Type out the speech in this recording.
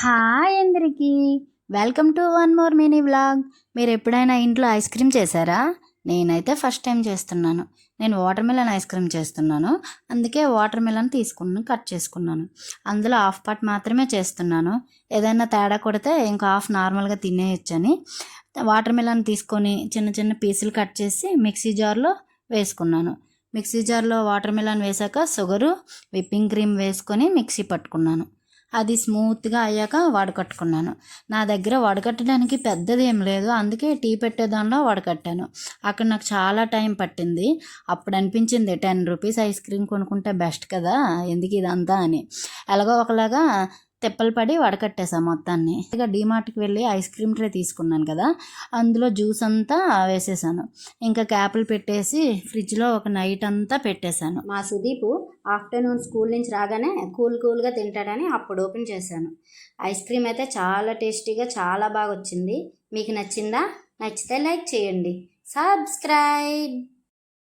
Hi అందరికీ, welcome to one more mini vlog. మీరు ఎప్పుడైనా ఇంట్లో ఐస్ క్రీమ్ చేశారా? నేనైతే ఫస్ట్ టైం చేస్తున్నాను. నేను వాటర్ మిలన్ ఐస్ క్రీమ్ చేస్తున్నాను. అందుకే వాటర్ మిలన్ కట్ చేసుకున్నాను. అందులో హాఫ్ పార్ట్ మాత్రమే చేస్తున్నాను. ఏదైనా తేడా కొడితే ఇంకా హాఫ్ నార్మల్గా తినేయచ్చని వాటర్ మిలన్ తీసుకొని చిన్న చిన్న పీసులు కట్ చేసి మిక్సీ జార్లో వేసుకున్నాను. మిక్సీ జార్లో వాటర్ మిలన్ వేసాక షుగరు, విప్పింగ్ క్రీమ్ వేసుకొని మిక్సీ పట్టుకున్నాను. అది స్మూత్గా అయ్యాక వడకట్టుకున్నాను. నా దగ్గర వడకట్టడానికి పెద్దది ఏం లేదు, అందుకే టీ పెట్టే దానిలో వడకట్టాను. అక్కడ నాకు చాలా టైం పట్టింది. అప్పుడు అనిపించింది 10 రూపీస్ ఐస్ క్రీమ్ కొనుక్కుంటే బెస్ట్ కదా, ఎందుకు ఇదంతా అని. ఎలాగో ఒకలాగా తిప్పలు పడి వడకట్టేసాను మొత్తాన్ని. ఇక డీమార్ట్కి వెళ్ళి ఐస్ క్రీమ్ ట్రే తీసుకున్నాను కదా, అందులో జ్యూస్ అంతా వేసేసాను. ఇంకా క్యాపులు పెట్టేసి ఫ్రిడ్జ్లో ఒక నైట్ అంతా పెట్టేశాను. మా సుదీప్ ఆఫ్టర్నూన్ స్కూల్ నుంచి రాగానే కూల్గా తింటాడని అప్పుడు ఓపెన్ చేశాను. ఐస్ క్రీమ్ అయితే చాలా టేస్టీగా చాలా బాగా వచ్చింది. మీకు నచ్చిందా? నచ్చితే లైక్ చేయండి, సబ్స్క్రైబ్.